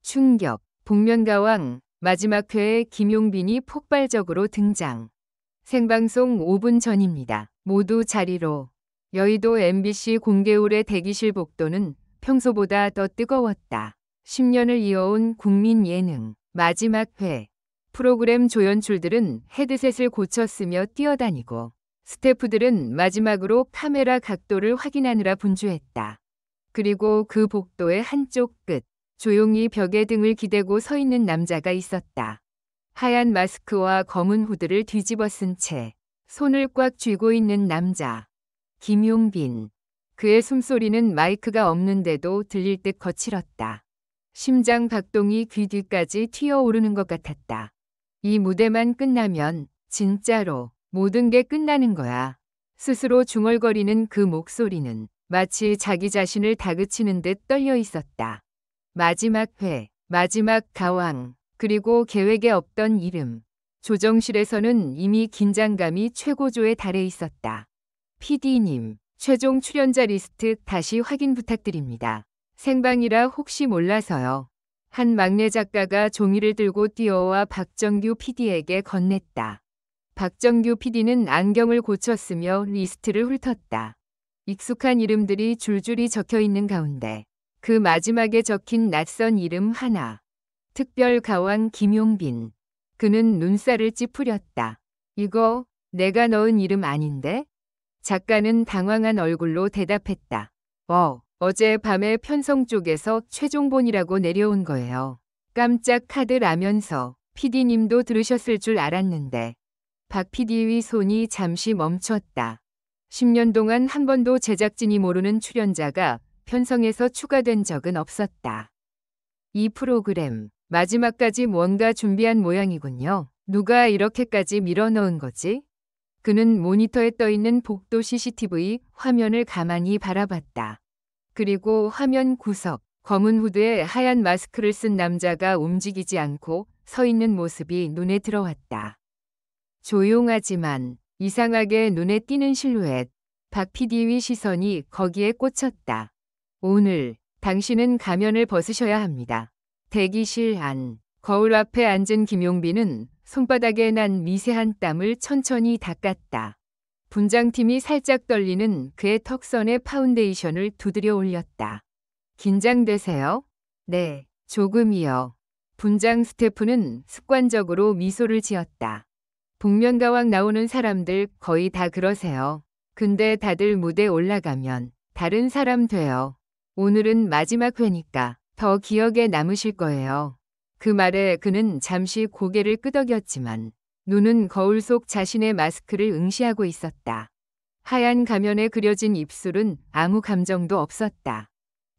충격. 복면가왕 마지막 회에 김용빈이 폭발적으로 등장. 생방송 5분 전입니다. 모두 자리로. 여의도 MBC 공개홀의 대기실 복도는 평소보다 더 뜨거웠다. 10년을 이어온 국민 예능 마지막 회. 프로그램 조연출들은 헤드셋을 고쳐 쓰며 뛰어다니고 스태프들은 마지막으로 카메라 각도를 확인하느라 분주했다. 그리고 그 복도의 한쪽 끝, 조용히 벽에 등을 기대고 서 있는 남자가 있었다. 하얀 마스크와 검은 후드를 뒤집어 쓴 채 손을 꽉 쥐고 있는 남자. 김용빈. 그의 숨소리는 마이크가 없는데도 들릴 듯 거칠었다. 심장 박동이 귀 뒤까지 튀어오르는 것 같았다. 이 무대만 끝나면 진짜로 모든 게 끝나는 거야. 스스로 중얼거리는 그 목소리는 마치 자기 자신을 다그치는 듯 떨려 있었다. 마지막 회, 마지막 가왕, 그리고 계획에 없던 이름. 조정실에서는 이미 긴장감이 최고조에 달해 있었다. PD님, 최종 출연자 리스트 다시 확인 부탁드립니다. 생방이라 혹시 몰라서요. 한 막내 작가가 종이를 들고 뛰어와 박정규 PD에게 건넸다. 박정규 PD는 안경을 고쳤으며 리스트를 훑었다. 익숙한 이름들이 줄줄이 적혀 있는 가운데 그 마지막에 적힌 낯선 이름 하나. 특별 가왕 김용빈. 그는 눈살을 찌푸렸다. 이거 내가 넣은 이름 아닌데? 작가는 당황한 얼굴로 대답했다. 어제 밤에 편성 쪽에서 최종본이라고 내려온 거예요. 깜짝 카드라면서 PD님도 들으셨을 줄 알았는데. 박 PD의 손이 잠시 멈췄다. 10년 동안 한 번도 제작진이 모르는 출연자가 편성에서 추가된 적은 없었다. 이 프로그램 마지막까지 뭔가 준비한 모양이군요. 누가 이렇게까지 밀어넣은 거지? 그는 모니터에 떠있는 복도 CCTV 화면을 가만히 바라봤다. 그리고 화면 구석, 검은 후드에 하얀 마스크를 쓴 남자가 움직이지 않고 서 있는 모습이 눈에 들어왔다. 조용하지만 이상하게 눈에 띄는 실루엣. 박 PD의 시선이 거기에 꽂혔다. 오늘 당신은 가면을 벗으셔야 합니다. 대기실 안, 거울 앞에 앉은 김용빈은 손바닥에 난 미세한 땀을 천천히 닦았다. 분장팀이 살짝 떨리는 그의 턱선에 파운데이션을 두드려 올렸다. 긴장되세요? 네, 조금이요. 분장 스태프는 습관적으로 미소를 지었다. 복면가왕 나오는 사람들 거의 다 그러세요. 근데 다들 무대 올라가면 다른 사람 돼요. 오늘은 마지막 회니까 더 기억에 남으실 거예요. 그 말에 그는 잠시 고개를 끄덕였지만 눈은 거울 속 자신의 마스크를 응시하고 있었다. 하얀 가면에 그려진 입술은 아무 감정도 없었다.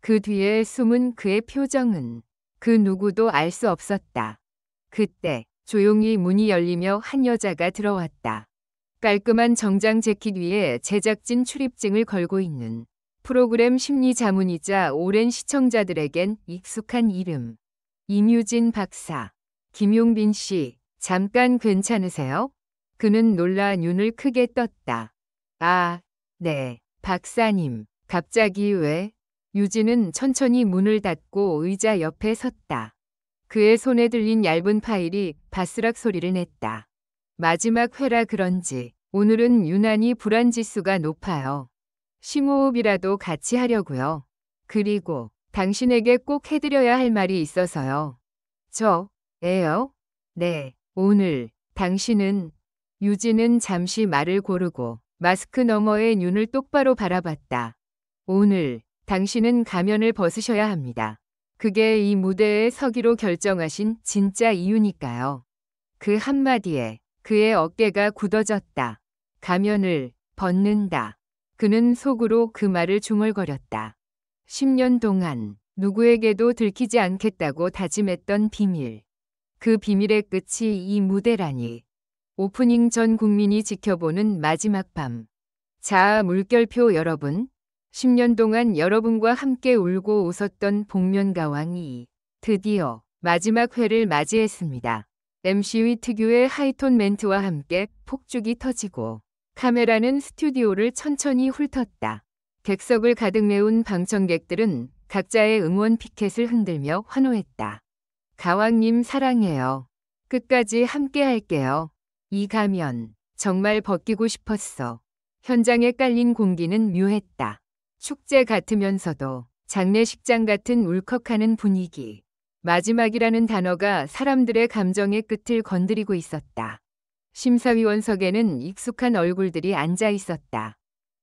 그 뒤에 숨은 그의 표정은 그 누구도 알 수 없었다. 그때 조용히 문이 열리며 한 여자가 들어왔다. 깔끔한 정장 재킷 위에 제작진 출입증을 걸고 있는 프로그램 심리 자문이자 오랜 시청자들에겐 익숙한 이름. 임유진 박사. 김용빈 씨, 잠깐 괜찮으세요? 그는 놀라 눈을 크게 떴다. 아, 네, 박사님. 갑자기 왜? 유진은 천천히 문을 닫고 의자 옆에 섰다. 그의 손에 들린 얇은 파일이 바스락 소리를 냈다. 마지막 회라 그런지 오늘은 유난히 불안지수가 높아요. 심호흡이라도 같이 하려고요. 그리고 당신에게 꼭 해드려야 할 말이 있어서요. 저예요? 네, 오늘 당신은. 유진은 잠시 말을 고르고 마스크 너머의 눈을 똑바로 바라봤다. 오늘 당신은 가면을 벗으셔야 합니다. 그게 이 무대에 서기로 결정하신 진짜 이유니까요. 그 한마디에 그의 어깨가 굳어졌다. 가면을 벗는다. 그는 속으로 그 말을 중얼거렸다. 10년 동안 누구에게도 들키지 않겠다고 다짐했던 비밀. 그 비밀의 끝이 이 무대라니. 오프닝 전 국민이 지켜보는 마지막 밤. 자, 물결표 여러분. 10년 동안 여러분과 함께 울고 웃었던 복면가왕이 드디어 마지막 회를 맞이했습니다. MC의 특유의 하이톤 멘트와 함께 폭죽이 터지고 카메라는 스튜디오를 천천히 훑었다. 객석을 가득 메운 방청객들은 각자의 응원 피켓을 흔들며 환호했다. 가왕님 사랑해요. 끝까지 함께 할게요. 이 가면 정말 벗기고 싶었어. 현장에 깔린 공기는 묘했다. 축제 같으면서도 장례식장 같은 울컥하는 분위기. 마지막이라는 단어가 사람들의 감정의 끝을 건드리고 있었다. 심사위원석에는 익숙한 얼굴들이 앉아 있었다.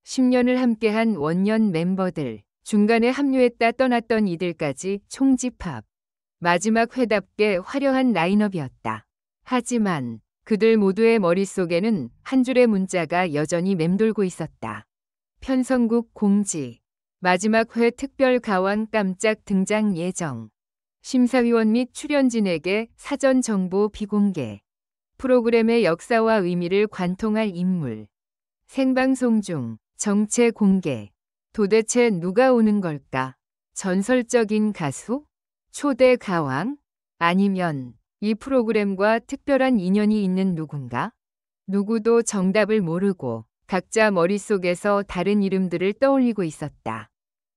10년을 함께한 원년 멤버들, 중간에 합류했다 떠났던 이들까지 총집합. 마지막 회답게 화려한 라인업이었다. 하지만 그들 모두의 머릿속에는 한 줄의 문자가 여전히 맴돌고 있었다. 편성국 공지. 마지막 회 특별 가왕 깜짝 등장 예정. 심사위원 및 출연진에게 사전 정보 비공개. 프로그램의 역사와 의미를 관통할 인물. 생방송 중 정체 공개. 도대체 누가 오는 걸까? 전설적인 가수? 초대 가왕? 아니면 이 프로그램과 특별한 인연이 있는 누군가? 누구도 정답을 모르고 각자 머릿속에서 다른 이름들을 떠올리고 있었다.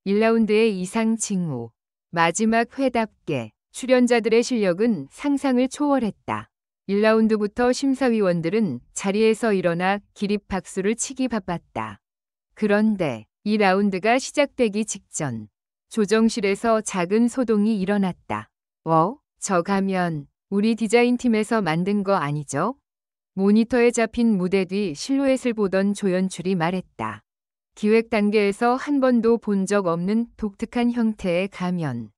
1라운드의 이상 징후. 마지막 회답게. 출연자들의 실력은 상상을 초월했다. 1라운드부터 심사위원들은 자리에서 일어나 기립박수를 치기 바빴다. 그런데 2라운드가 시작되기 직전 조정실에서 작은 소동이 일어났다. 저 가면 우리 디자인팀에서 만든 거 아니죠? 모니터에 잡힌 무대 뒤 실루엣을 보던 조연출이 말했다. 기획 단계에서 한 번도 본 적 없는 독특한 형태의 가면.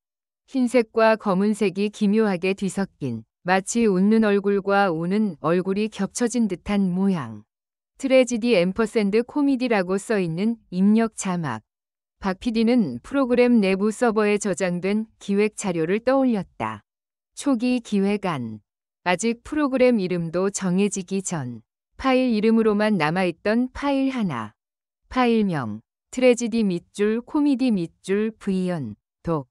흰색과 검은색이 기묘하게 뒤섞인 마치 웃는 얼굴과 우는 얼굴이 겹쳐진 듯한 모양. 트래지디 앰퍼샌드 코미디라고 써있는 입력 자막. 박 PD는 프로그램 내부 서버에 저장된 기획 자료를 떠올렸다. 초기 기획안. 아직 프로그램 이름도 정해지기 전 파일 이름으로만 남아있던 파일 하나. 파일명 트래지디 밑줄 코미디 밑줄 VN 독.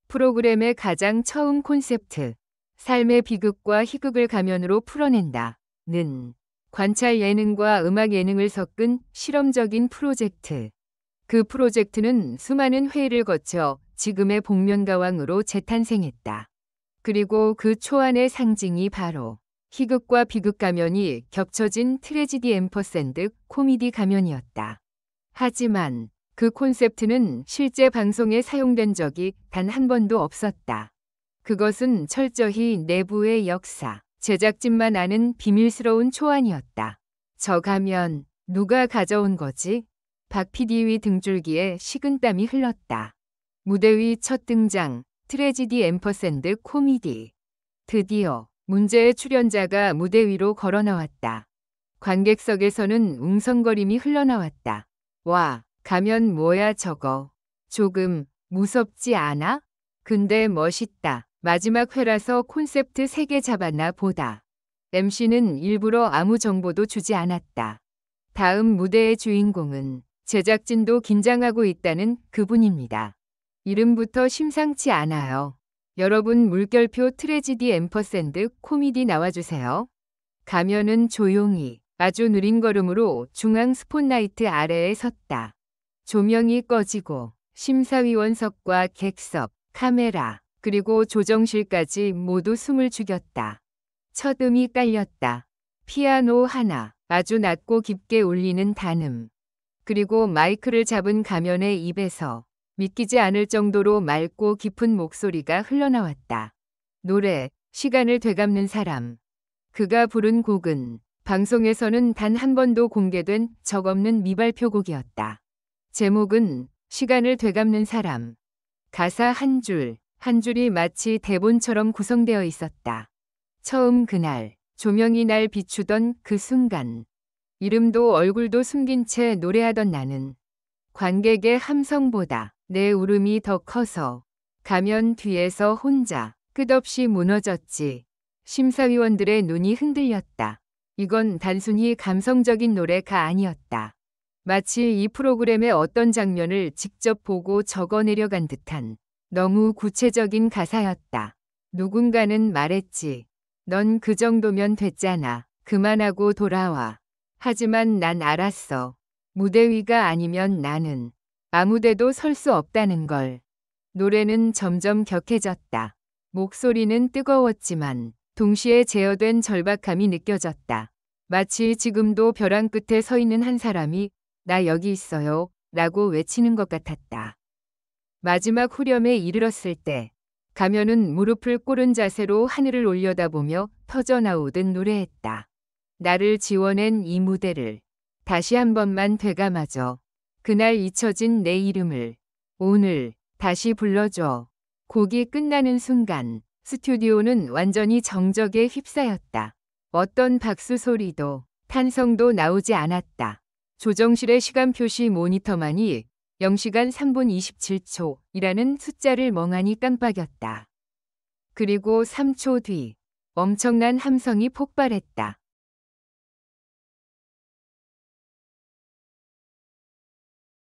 프로그램의 가장 처음 콘셉트. 삶의 비극과 희극을 가면으로 풀어낸다. 는 관찰 예능과 음악 예능을 섞은 실험적인 프로젝트. 그 프로젝트는 수많은 회의를 거쳐 지금의 복면가왕으로 재탄생했다. 그리고 그 초안의 상징이 바로 희극과 비극 가면이 겹쳐진 트래지디 앰퍼샌드 코미디 가면이었다. 하지만 그 콘셉트는 실제 방송에 사용된 적이 단 한 번도 없었다. 그것은 철저히 내부의 역사, 제작진만 아는 비밀스러운 초안이었다. 저 가면 누가 가져온 거지? 박 PD 위 등줄기에 식은땀이 흘렀다. 무대 위 첫 등장, 트래지디 앰퍼샌드 코미디. 드디어 문제의 출연자가 무대 위로 걸어 나왔다. 관객석에서는 웅성거림이 흘러나왔다. 와, 가면 뭐야 저거. 조금 무섭지 않아? 근데 멋있다. 마지막 회라서 콘셉트 3개 잡았나 보다. MC는 일부러 아무 정보도 주지 않았다. 다음 무대의 주인공은 제작진도 긴장하고 있다는 그분입니다. 이름부터 심상치 않아요. 여러분 물결표 트래지디 앰퍼샌드 코미디 나와주세요. 가면은 조용히 아주 느린 걸음으로 중앙 스폿라이트 아래에 섰다. 조명이 꺼지고 심사위원석과 객석, 카메라, 그리고 조정실까지 모두 숨을 죽였다. 첫 음이 깔렸다. 피아노 하나, 아주 낮고 깊게 울리는 단음. 그리고 마이크를 잡은 가면의 입에서 믿기지 않을 정도로 맑고 깊은 목소리가 흘러나왔다. 노래, 시간을 되갚는 사람. 그가 부른 곡은 방송에서는 단 한 번도 공개된 적 없는 미발표 곡이었다. 제목은 시간을 되갚는 사람. 가사 한 줄, 한 줄이 마치 대본처럼 구성되어 있었다. 처음 그날, 조명이 날 비추던 그 순간. 이름도 얼굴도 숨긴 채 노래하던 나는 관객의 함성보다 내 울음이 더 커서 가면 뒤에서 혼자 끝없이 무너졌지. 심사위원들의 눈이 흔들렸다. 이건 단순히 감성적인 노래가 아니었다. 마치 이 프로그램의 어떤 장면을 직접 보고 적어내려간 듯한 너무 구체적인 가사였다. 누군가는 말했지. 넌 그 정도면 됐잖아. 그만하고 돌아와. 하지만 난 알았어. 무대 위가 아니면 나는 아무데도 설 수 없다는 걸. 노래는 점점 격해졌다. 목소리는 뜨거웠지만 동시에 제어된 절박함이 느껴졌다. 마치 지금도 벼랑 끝에 서 있는 한 사람이 나 여기 있어요 라고 외치는 것 같았다. 마지막 후렴에 이르렀을 때 가면은 무릎을 꿇은 자세로 하늘을 올려다보며 터져나오듯 노래했다. 나를 지워낸 이 무대를 다시 한 번만 되감아줘. 그날 잊혀진 내 이름을 오늘 다시 불러줘. 곡이 끝나는 순간 스튜디오는 완전히 정적에 휩싸였다. 어떤 박수 소리도 탄성도 나오지 않았다. 조정실의 시간 표시 모니터만이 0시간 3분 27초이라는 숫자를 멍하니 깜빡였다. 그리고 3초 뒤 엄청난 함성이 폭발했다.